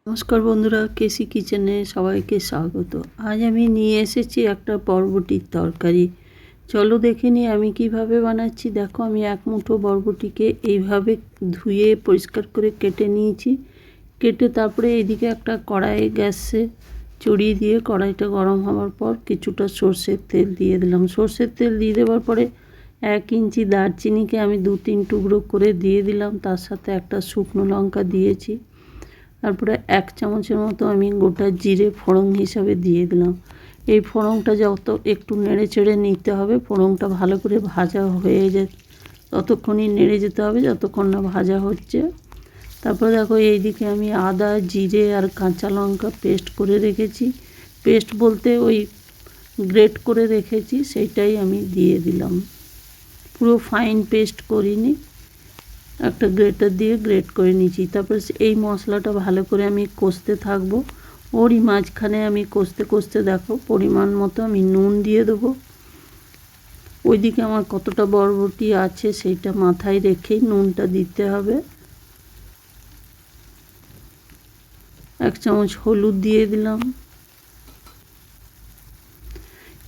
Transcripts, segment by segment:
নমস্কার বন্ধুরা, কেসি কিচেনে সবাইকে স্বাগত। আজ আমি নিয়ে এসেছি একটা বরবটির তরকারি। চলো দেখে নিই আমি কিভাবে বানাচ্ছি। দেখো, আমি এক মুঠো বরবটিকে এইভাবে ধুয়ে পরিষ্কার করে কেটে নিয়েছি। কেটে তারপরে এইদিকে একটা কড়াই গ্যাসে চড়িয়ে দিয়ে কড়াইটা গরম হওয়ার পর কিছুটা সর্ষের তেল দিয়ে দিলাম। সর্ষের তেল দিয়ে দেওয়ার পরে 1 ইঞ্চি দারচিনিকে আমি 2-3 টুকরো করে দিয়ে দিলাম। তার সাথে একটা শুকনো লঙ্কা দিয়েছি। তারপরে 1 চামচের মতো আমি গোটা জিরে ফোড়ন হিসাবে দিয়ে দিলাম। এই ফোড়নটা যত একটু নেড়ে চেড়ে নিতে হবে। ফোড়নটা ভালো করে ভাজা হয়ে যায় ততক্ষণই নেড়ে যেতে হবে যতক্ষণ না ভাজা হচ্ছে। তারপরে দেখো, এইদিকে আমি আদা, জিরে আর কাঁচা লঙ্কা পেস্ট করে রেখেছি। পেস্ট বলতে ওই গ্রেট করে রেখেছি, সেইটাই আমি দিয়ে দিলাম। পুরো ফাইন পেস্ট করিনি, একটা গ্রেটার দিয়ে গ্রেট করে নিয়েছি। তারপর এই মশলাটা ভালো করে আমি কষতে থাকবো। ওরই মাঝখানে আমি কষতে কষতে দেখো পরিমাণ মতো আমি নুন দিয়ে দেবো। ওইদিকে আমার কতটা বরবটি আছে সেইটা মাথায় রেখেই নুনটা দিতে হবে। 1 চামচ হলুদ দিয়ে দিলাম।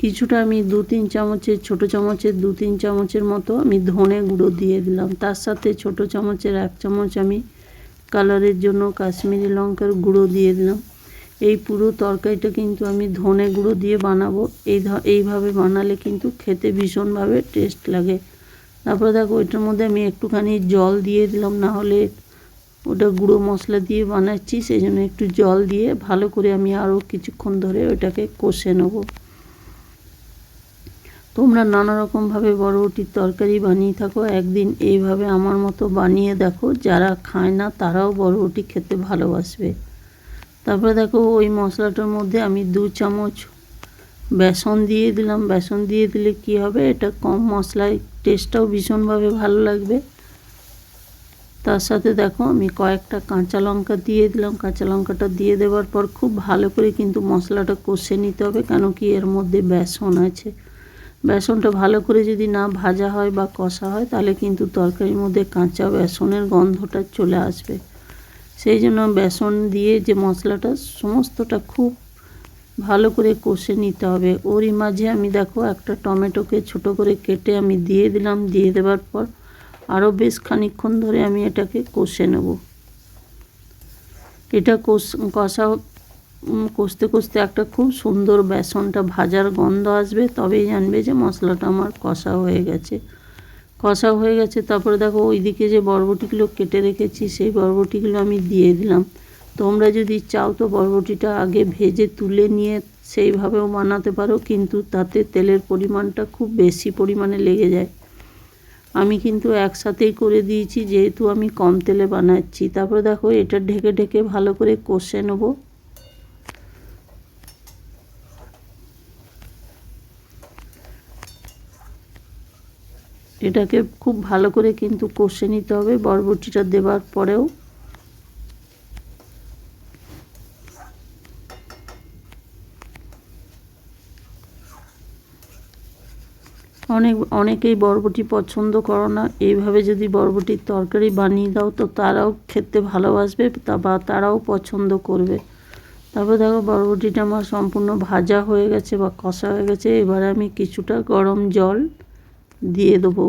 কিছুটা আমি 2-3 চামচের ছোটো চামচের 2-3 চামচের মতো আমি ধনে গুঁড়ো দিয়ে দিলাম। তার সাথে ছোটো চামচের 1 চামচ আমি কালারের জন্য কাশ্মীরি লঙ্কার গুঁড়ো দিয়ে দিলাম। এই পুরো তরকারিটা কিন্তু আমি ধনে গুঁড়ো দিয়ে বানাবো। এইভাবে বানালে কিন্তু খেতে ভীষণভাবে টেস্ট লাগে। তারপরে দেখো, ওইটার মধ্যে আমি একটুখানি জল দিয়ে দিলাম, না হলে ওটা গুঁড়ো মশলা দিয়ে বানাচ্ছি, সেই জন্য একটু জল দিয়ে ভালো করে আমি আরও কিছুক্ষণ ধরে ওইটাকে কষে নেবো। তোমরা নানা রকমভাবে বরবটির তরকারি বানিয়ে থাকো, একদিন এইভাবে আমার মতো বানিয়ে দেখো। যারা খায় না তারাও বরবটি খেতে ভালোবাসবে। তারপরে দেখো, ওই মশলাটার মধ্যে আমি 2 চামচ বেসন দিয়ে দিলাম। বেসন দিয়ে দিলে কি হবে, এটা কম মশলায় টেস্টটাও ভীষণভাবে ভালো লাগবে। তার সাথে দেখো, আমি কয়েকটা কাঁচা লঙ্কা দিয়ে দিলাম। কাঁচা লঙ্কাটা দিয়ে দেওয়ার পর খুব ভালো করে কিন্তু মশলাটা কষে নিতে হবে, কেন কি এর মধ্যে বেসন আছে। বেসনটা ভালো করে যদি না ভাজা হয় বা কষা হয় তাহলে কিন্তু তরকারির মধ্যে কাঁচা বেসনের গন্ধটা চলে আসবে। সেই জন্য বেসন দিয়ে যে মশলাটা সমস্তটা খুব ভালো করে কষে নিতে হবে। ওরই মাঝে আমি দেখো একটা টমেটোকে ছোট করে কেটে আমি দিয়ে দিলাম। দিয়ে দেওয়ার পর আরও বেশ খানিকক্ষণ ধরে আমি এটাকে কষে নেব। এটা কষতে কষতে একটা খুব সুন্দর বেসনটা ভাজার গন্ধ আসবে, তবেই জানবে যে মশলাটা আমার কষা হয়ে গেছে। তারপরে দেখো, ওইদিকে যে বরবটিগুলো কেটে রেখেছি সেই বরবটিগুলো আমি দিয়ে দিলাম। তোমরা যদি চাও তো বরবটিটা আগে ভেজে তুলে নিয়ে সেইভাবেও বানাতে পারো, কিন্তু তাতে তেলের পরিমাণটা খুব বেশি পরিমাণে লেগে যায়। আমি কিন্তু একসাথেই করে দিয়েছি, যেহেতু আমি কম তেলে বানাচ্ছি। তারপরে দেখো, এটা ঢেকে ঢেকে ভালো করে কষে নেব। এটাকে খুব ভালো করে কিন্তু কষে নিতে হবে বরবটিটা দেওয়ার পরেও। অনেকেই বরবটি পছন্দ করো না। এইভাবে যদি বরবটির তরকারি বানিয়ে দাও তো তারাও খেতে ভালোবাসবে বা তারাও পছন্দ করবে। তারপর দেখো, বরবটিটা আমার সম্পূর্ণ ভাজা হয়ে গেছে বা কষা হয়ে গেছে। এবারে আমি কিছুটা গরম জল দিয়ে দেবো।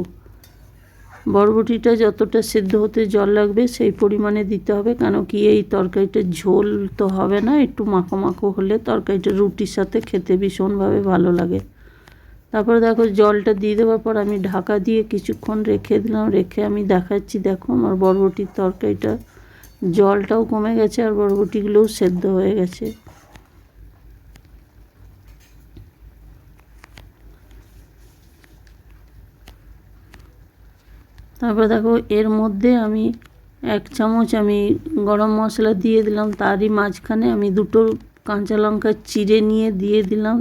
বরবটিটা যতটা সেদ্ধ হতে জল লাগবে সেই পরিমাণে দিতে হবে, কেন কি এই তরকারিটা ঝোল তো হবে না, একটু মাখো মাখো হলে তরকারিটা রুটির সাথে খেতে ভীষণভাবে ভালো লাগে। তারপরে দেখো, জলটা দিয়ে দেওয়ার পর আমি ঢাকা দিয়ে কিছুক্ষণ রেখে দিলাম। রেখে আমি দেখাচ্ছি, দেখো আমার বরবটির তরকারিটা জলটাও কমে গেছে আর বরবটিগুলোও সেদ্ধ হয়ে গেছে। তারপরে দেখো, এর মধ্যে আমি 1 চামচ আমি গরম মশলা দিয়ে দিলাম। তারই মাঝখানে আমি 2টো কাঁচা লঙ্কা চিড়ে নিয়ে দিয়ে দিলাম।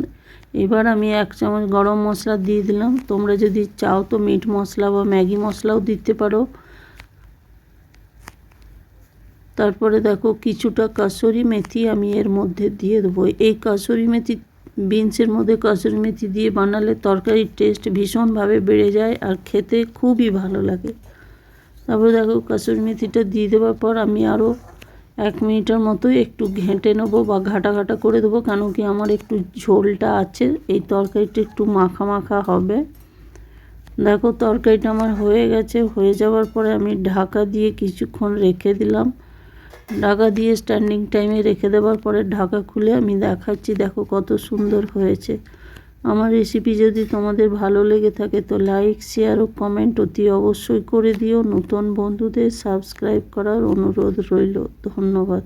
এবার আমি 1 চামচ গরম মশলা দিয়ে দিলাম। তোমরা যদি চাও তো মিট মশলা বা ম্যাগি মশলাও দিতে পারো। তারপরে দেখো, কিছুটা কাসুরি মেথি আমি এর মধ্যে দিয়ে দেবো। এই কাসুরি মেথি, বিনসের মধ্যে কাসুরি মেথি দিয়ে বানালে তরকারির টেস্ট ভীষণভাবে বেড়ে যায় আর খেতে খুবই ভালো লাগে। তারপরে দেখো, কাসুরি মেথিটা দিয়ে দেওয়ার পর আমি আরও 1 মিনিটের মতো একটু ঘেঁটে নেবো বা ঘাটা ঘাটা করে দেবো, কেন কি আমার একটু ঝোলটা আছে, এই তরকারিটা একটু মাখা মাখা হবে। দেখো তরকারিটা আমার হয়ে গেছে। হয়ে যাওয়ার পরে আমি ঢাকা দিয়ে কিছুক্ষণ রেখে দিলাম। ঢাকা দিয়ে স্ট্যান্ডিং টাইমে রেখে দেওয়ার পরে ঢাকা খুলে আমি দেখাচ্ছি, দেখো কত সুন্দর হয়েছে। আমার রেসিপি যদি তোমাদের ভালো লেগে থাকে তো লাইক, শেয়ার ও কমেন্ট অতি অবশ্যই করে দিও। নতুন বন্ধুদের সাবস্ক্রাইব করার অনুরোধ রইল। ধন্যবাদ।